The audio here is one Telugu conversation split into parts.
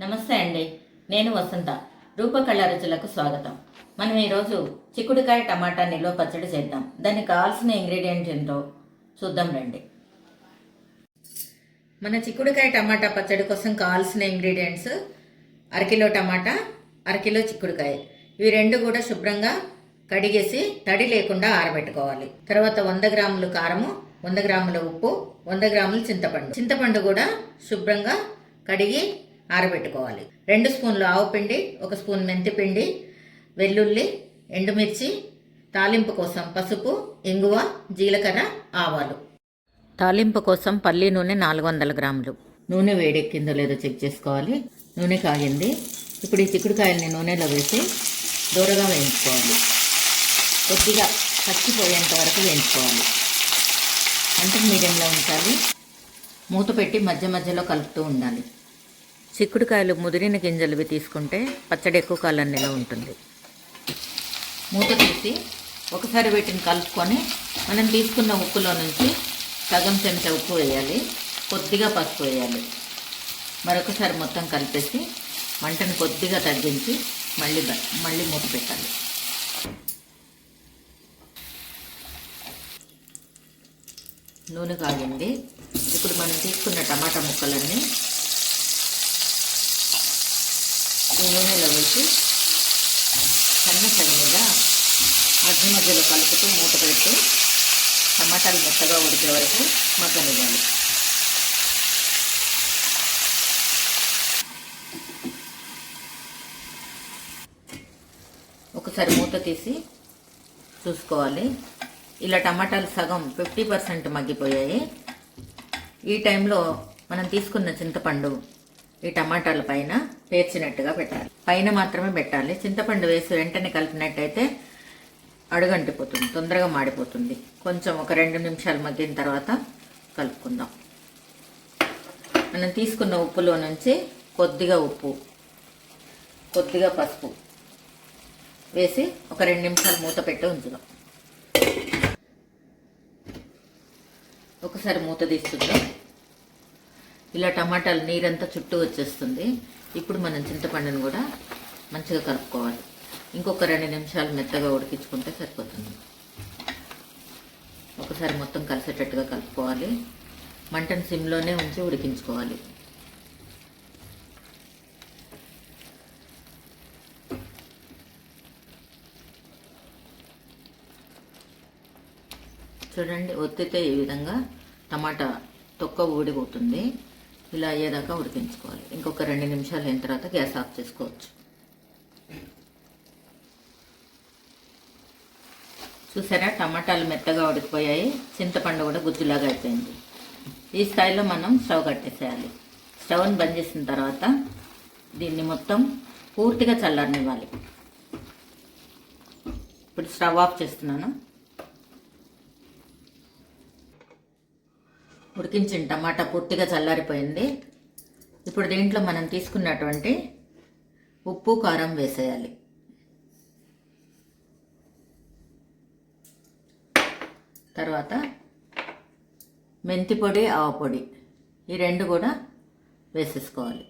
నమస్తే అండి. నేను వసంత. రూపకళ రుచులకు స్వాగతం. మనం ఈరోజు చిక్కుడుకాయ టమాటా నిల్వ పచ్చడి చేద్దాం. దానికి కావాల్సిన ఇంగ్రీడియంట్ ఏంటో చూద్దాం రండి. మన చిక్కుడుకాయ టమాటా పచ్చడి కోసం కావాల్సిన ఇంగ్రీడియంట్స్: అరకిలో టమాటా, అరకిలో చిక్కుడుకాయ. ఇవి రెండు కూడా శుభ్రంగా కడిగేసి తడి లేకుండా ఆరబెట్టుకోవాలి. తర్వాత 100 గ్రాములు కారము, 100 గ్రాముల ఉప్పు, 100 గ్రాములు చింతపండు కూడా శుభ్రంగా కడిగి ఆరబెట్టుకోవాలి. 2 స్పూన్లు ఆవుపిండి, 1 స్పూన్ మెంతిపిండి, వెల్లుల్లి, ఎండుమిర్చి, తాలింపు కోసం పసుపు, ఇంగువ, జీలకర్ర, ఆవాలు. తాలింపు కోసం పల్లి నూనె 400 గ్రాములు. నూనె వేడెక్కిందో లేదో చెక్ చేసుకోవాలి. నూనె కాగింది. ఇప్పుడు ఈ చిక్కుడుకాయల్ని నూనెలో వేసి దూరగా వేయించుకోవాలి. కొద్దిగా పచ్చిపోయేంత వరకు వేయించుకోవాలి. మంటను మీడియంలో ఉంచాలి. మూత పెట్టి మధ్య మధ్యలో కలుపుతూ ఉండాలి. చిక్కుడుకాయలు ముదిరిన గింజలువి తీసుకుంటే పచ్చడి ఎక్కువ కాలం నిల్వ ఉంటుంది. మూత తీసి ఒకసారి వీటిని కలుపుకొని మనం తీసుకున్న ఉప్పులో నుంచి సగం చెంచా ఉప్పు వేయాలి. కొద్దిగా పసుపు వేయాలి. మరొకసారి మొత్తం కలిపేసి మంటను కొద్దిగా తగ్గించి మళ్ళీ మూత పెట్టాలి. నూనె కాగింది. ఇప్పుడు మనం తీసుకున్న టమాటా ముక్కలన్నీ ఈ నూనెలో వేసి సన్నగా మధ్య మధ్యలో కలుపుతూ మూత పెడుతూ టమాటాలు మెత్తగా ఉడికే వరకు మగ్గనివ్వాలి. ఒకసారి మూత తీసి చూసుకోవాలి. ఇలా టమాటాలు సగం 50% మగ్గిపోయాయి. ఈ టైంలో మనం తీసుకున్న చింతపండు ఈ టమాటాల పైన పేర్చినట్టుగా పెట్టాలి. పైన మాత్రమే పెట్టాలి. చింతపండు వేసి వెంటనే కలిపినట్టయితే అడుగంటిపోతుంది, తొందరగా మాడిపోతుంది. కొంచెం ఒక 2 నిమిషాలు మగ్గిన తర్వాత కలుపుకుందాం. మనం తీసుకున్న ఉప్పులో నుంచి కొద్దిగా ఉప్పు, కొద్దిగా పసుపు వేసి ఒక 2 నిమిషాలు మూత పెట్టి ఉంచుదాం. ఒకసారి మూత తీస్తుందాం. ఇలా టమాటాలు నీరంతా చుట్టూ వచ్చేస్తుంది. ఇప్పుడు మనం చింతపండును కూడా మంచిగా కలుపుకోవాలి. ఇంకొక 2 నిమిషాలు మెత్తగా ఉడికించుకుంటే సరిపోతుంది. ఒకసారి మొత్తం కలిసేటట్టుగా కలుపుకోవాలి. మంటను సిమ్లోనే ఉంచి ఉడికించుకోవాలి. చూడండి, ఒత్తితే ఈ విధంగా టమాటా తొక్క ఊడిపోతుంది. ఇలా అయ్యేదాకా ఉడికించుకోవాలి. ఇంకొక 2 నిమిషాలు అయిన తర్వాత గ్యాస్ ఆఫ్ చేసుకోవచ్చు. చూసారా, టమాటాలు మెత్తగా ఉడికిపోయాయి. చింతపండు కూడా గుజ్జులాగా అయిపోయింది. ఈ స్థాయిలో మనం స్టవ్ కట్టేసేయాలి. స్టవ్ని బంద్ చేసిన తర్వాత దీన్ని మొత్తం పూర్తిగా చల్లారనివ్వాలి. ఇప్పుడు స్టవ్ ఆఫ్ చేస్తున్నాను. ఉడికించిన టమాటా పూర్తిగా చల్లారిపోయింది. ఇప్పుడు దీంట్లో మనం తీసుకున్నటువంటి ఉప్పు, కారం వేసేయాలి. తర్వాత మెంతి పొడి, ఆవ పొడి ఈ రెండు కూడా వేసేసుకోవాలి.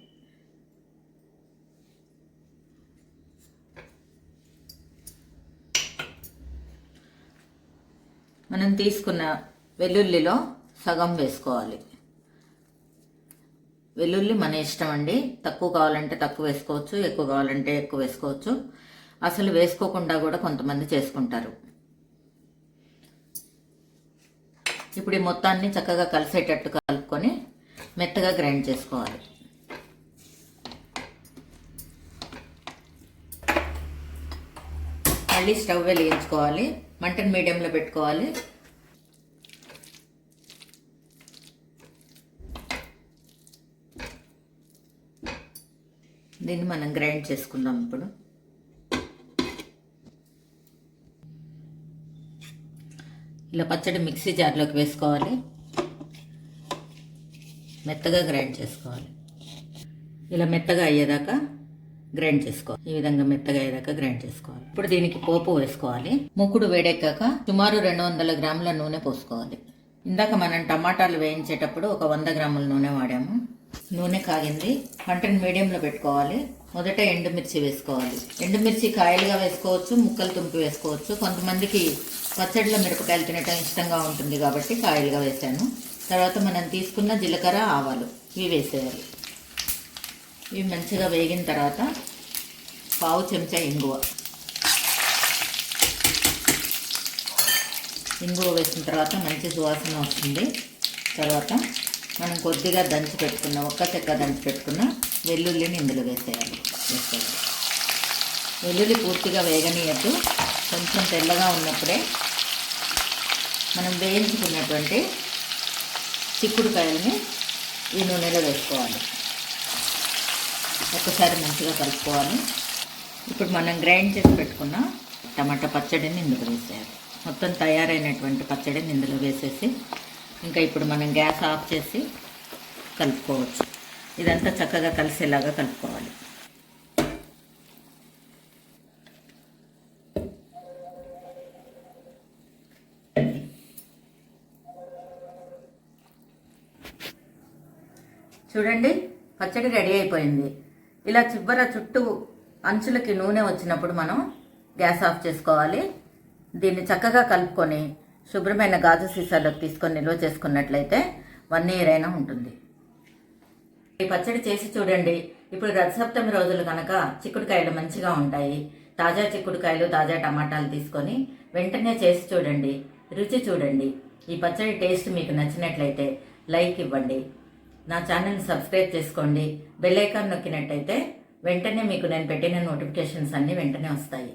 మనం తీసుకున్న వెల్లుల్లిలో సగం వేసుకోవాలి. వెల్లుల్లి మన ఇష్టం అండి. తక్కువ కావాలంటే తక్కువ వేసుకోవచ్చు, ఎక్కువ కావాలంటే ఎక్కువ వేసుకోవచ్చు. అసలు వేసుకోకుండా కూడా కొంతమంది చేసుకుంటారు. ఇప్పుడు ఈ మొత్తాన్ని చక్కగా కలిసేటట్టు కలుపుకొని మెత్తగా గ్రైండ్ చేసుకోవాలి. మళ్ళీ స్టవ్ వెలిగించుకోవాలి. మంటను మీడియంలో పెట్టుకోవాలి. దీన్ని మనం గ్రైండ్ చేసుకుందాం. ఇప్పుడు ఇలా పచ్చడి మిక్సీ జార్లోకి వేసుకోవాలి. మెత్తగా గ్రైండ్ చేసుకోవాలి. ఇలా మెత్తగా అయ్యేదాకా గ్రైండ్ చేసుకోవాలి. ఈ విధంగా మెత్తగా అయ్యేదాకా గ్రైండ్ చేసుకోవాలి. ఇప్పుడు దీనికి పోపు వేసుకోవాలి. మూకుడు వేడెక్కాక సుమారు 200 గ్రాముల నూనె పోసుకోవాలి. ఇందాక మనం టమాటాలు వేయించేటప్పుడు ఒక 100 గ్రాముల నూనె వాడాము. నూనె కాగింది. మంటను మీడియంలో పెట్టుకోవాలి. మొదట ఎండుమిర్చి వేసుకోవాలి. ఎండుమిర్చి కాయలుగా వేసుకోవచ్చు, ముక్కలు తుంపి వేసుకోవచ్చు. కొంతమందికి పచ్చడిలో మిరపకాయలు తినటం ఇష్టంగా ఉంటుంది కాబట్టి కాయలుగా వేసాను. తర్వాత మనం తీసుకున్న జీలకర్ర, ఆవాలు ఇవి వేసేయాలి. ఇవి మంచిగా వేగిన తర్వాత పావు చెంచా ఇంగువ వేసిన తర్వాత మంచి సువాసన వస్తుంది. తర్వాత మనం కొద్దిగా దంచి పెట్టుకున్న ఒక్క చెక్క దంచి పెట్టుకున్న వెల్లుల్లిని ఇందులో వేసేయాలి. వెల్లుల్లి పూర్తిగా వేగనీయద్దు. కొంచెం తెల్లగా ఉన్నప్పుడే మనం వేయించుకున్నటువంటి చిక్కుడుకాయలని ఈ నూనెలో వేసుకోవాలి. ఒకసారి మంచిగా కలుపుకోవాలి. ఇప్పుడు మనం గ్రైండ్ చేసి పెట్టుకున్న టమాటా పచ్చడిని ఇందులో వేసేయాలి. మొత్తం తయారైనటువంటి పచ్చడిని ఇందులో వేసేసి ఇంకా ఇప్పుడు మనం గ్యాస్ ఆఫ్ చేసి కలుపుకోవచ్చు. ఇదంతా చక్కగా కలిసేలాగా కలుపుకోవాలి. చూడండి, పచ్చడి రెడీ అయిపోయింది. ఇలా చివర చుట్టూ అంచులకి నూనె వచ్చినప్పుడు మనం గ్యాస్ ఆఫ్ చేసుకోవాలి. దీన్ని చక్కగా కలుపుకొని శుభ్రమైన గాజు సీసాలోకి తీసుకొని నిల్వ చేసుకున్నట్లయితే 1 year అయినా ఉంటుంది. ఈ పచ్చడి చేసి చూడండి. ఇప్పుడు రథసప్తమి రోజులు కనుక చిక్కుడుకాయలు మంచిగా ఉంటాయి. తాజా చిక్కుడుకాయలు, తాజా టమాటాలు తీసుకొని వెంటనే చేసి చూడండి, రుచి చూడండి. ఈ పచ్చడి టేస్ట్ మీకు నచ్చినట్లయితే లైక్ ఇవ్వండి. నా ఛానల్ని సబ్స్క్రైబ్ చేసుకోండి. బెల్ ఐకాన్ నొక్కినట్టయితే వెంటనే మీకు నేను పెట్టిన నోటిఫికేషన్స్ అన్నీ వెంటనే వస్తాయి.